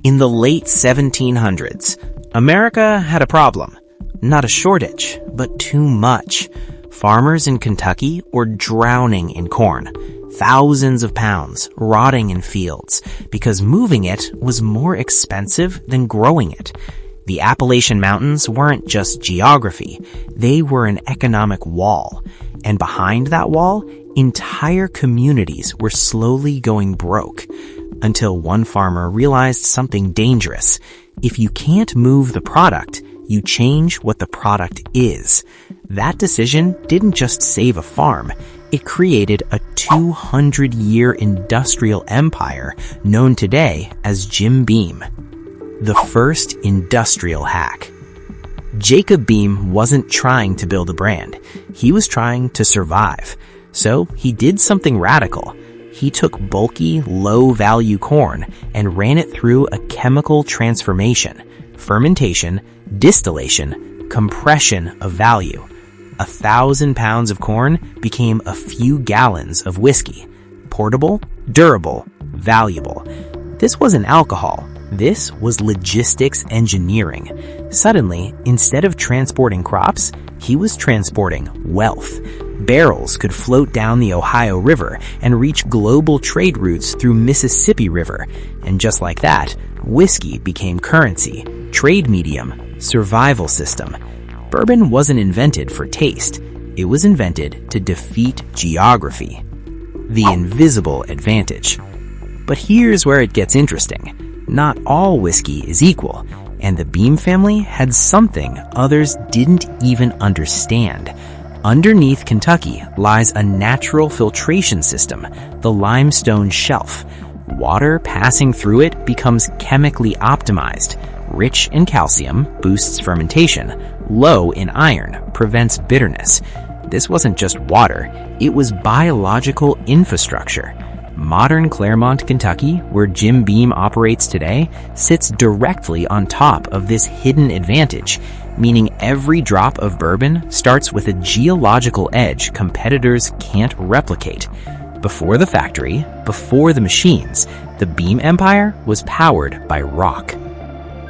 In the late 1700s, America had a problem. Not a shortage, but too much. Farmers in Kentucky were drowning in corn, thousands of pounds rotting in fields, because moving it was more expensive than growing it. The Appalachian Mountains weren't just geography, they were an economic wall. And behind that wall, entire communities were slowly going broke. Until one farmer realized something dangerous. If you can't move the product, you change what the product is. That decision didn't just save a farm, it created a 200-year industrial empire known today as Jim Beam. The first industrial hack. Jacob Beam wasn't trying to build a brand. He was trying to survive. So he did something radical. He took bulky, low-value corn and ran it through a chemical transformation, fermentation, distillation, compression of value. 1,000 pounds of corn became a few gallons of whiskey. Portable, durable, valuable. This wasn't alcohol. This was logistics engineering. Suddenly, instead of transporting crops, he was transporting wealth. Barrels could float down the Ohio River and reach global trade routes through Mississippi River. And just like that, whiskey became currency, trade medium, survival system. Bourbon wasn't invented for taste. It was invented to defeat geography. The invisible advantage. But here's where it gets interesting. Not all whiskey is equal, and the Beam family had something others didn't even understand. Underneath Kentucky lies a natural filtration system, the Limestone Shelf. Water passing through it becomes chemically optimized. Rich in calcium boosts fermentation. Low in iron prevents bitterness. This wasn't just water, it was biological infrastructure. Modern Claremont, Kentucky, where Jim Beam operates today, sits directly on top of this hidden advantage, meaning every drop of bourbon starts with a geological edge competitors can't replicate. Before the factory, before the machines, the Beam Empire was powered by rock.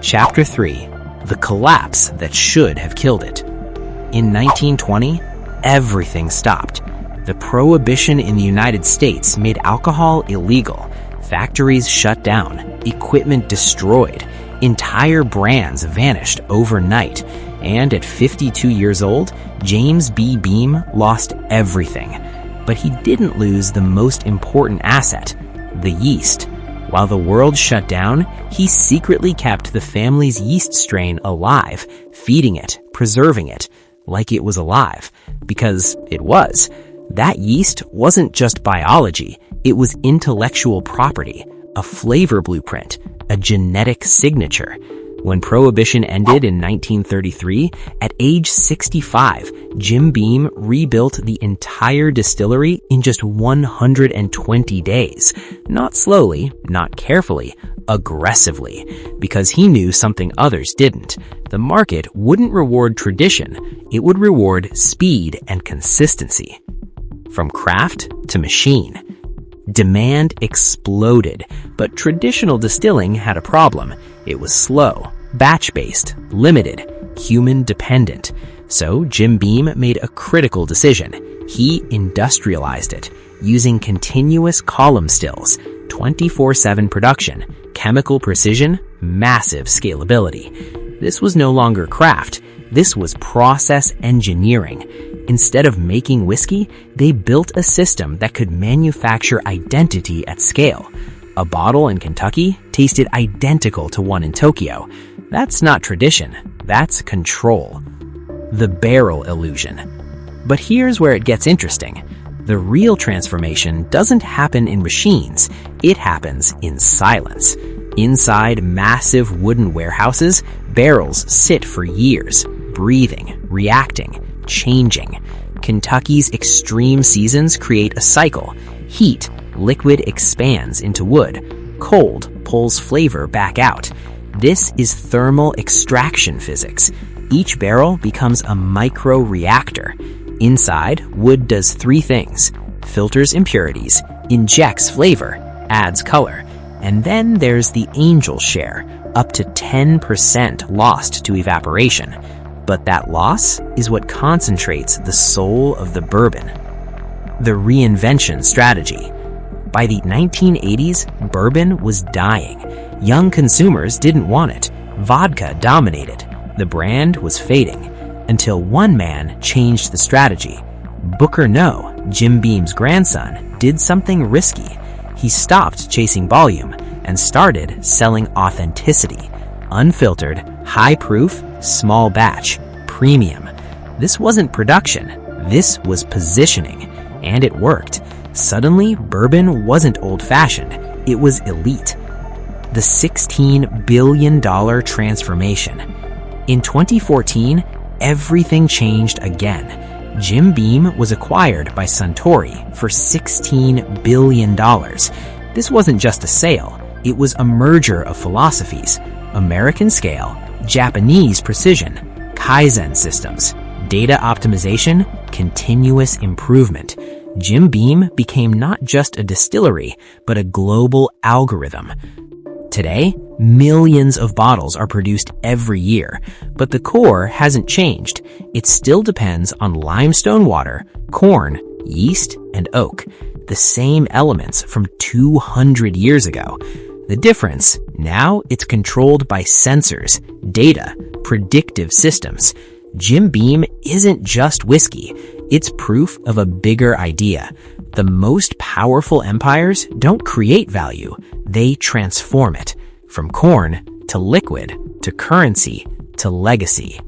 Chapter 3. The collapse that should have killed it. In 1920, everything stopped. The Prohibition in the United States made alcohol illegal. Factories shut down, equipment destroyed, entire brands vanished overnight, and at 52 years old, James B. Beam lost everything. But he didn't lose the most important asset, the yeast. While the world shut down, he secretly kept the family's yeast strain alive, feeding it, preserving it, like it was alive, because it was. That yeast wasn't just biology, it was intellectual property, a flavor blueprint, a genetic signature. When Prohibition ended in 1933, at age 65, Jim Beam rebuilt the entire distillery in just 120 days. Not slowly, not carefully, aggressively, because he knew something others didn't. The market wouldn't reward tradition, it would reward speed and consistency. From craft to machine. Demand exploded, but traditional distilling had a problem. It was slow, batch-based, limited, human-dependent. So Jim Beam made a critical decision. He industrialized it, using continuous column stills, 24/7 production, chemical precision, massive scalability. This was no longer craft. This was process engineering. Instead of making whiskey, they built a system that could manufacture identity at scale. A bottle in Kentucky tasted identical to one in Tokyo. That's not tradition, that's control. The barrel illusion. But here's where it gets interesting. The real transformation doesn't happen in machines, it happens in silence. Inside massive wooden warehouses, barrels sit for years, breathing, reacting, changing. Kentucky's extreme seasons create a cycle. Heat, liquid expands into wood. Cold pulls flavor back out. This is thermal extraction physics. Each barrel becomes a micro-reactor. Inside, wood does three things: filters impurities, injects flavor, adds color. And then there's the angel share, up to 10% lost to evaporation. But that loss is what concentrates the soul of the bourbon. The reinvention strategy. By the 1980s, bourbon was dying. Young consumers didn't want it. Vodka dominated. The brand was fading. Until one man changed the strategy. Booker No, Jim Beam's grandson, did something risky. He stopped chasing volume and started selling authenticity. Unfiltered, high-proof, small batch, premium. This wasn't production. This was positioning. And it worked. Suddenly, bourbon wasn't old-fashioned. It was elite. The $16 billion transformation. In 2014, everything changed again. Jim Beam was acquired by Suntory for $16 billion. This wasn't just a sale. It was a merger of philosophies. American scale, Japanese precision, Kaizen systems, data optimization, continuous improvement. Jim Beam became not just a distillery, but a global algorithm. Today, millions of bottles are produced every year, but the core hasn't changed. It still depends on limestone water, corn, yeast, and oak, the same elements from 200 years ago. The difference, now it's controlled by sensors, data, predictive systems. Jim Beam isn't just whiskey. It's proof of a bigger idea. The most powerful empires don't create value. They transform it. From corn to liquid to currency to legacy.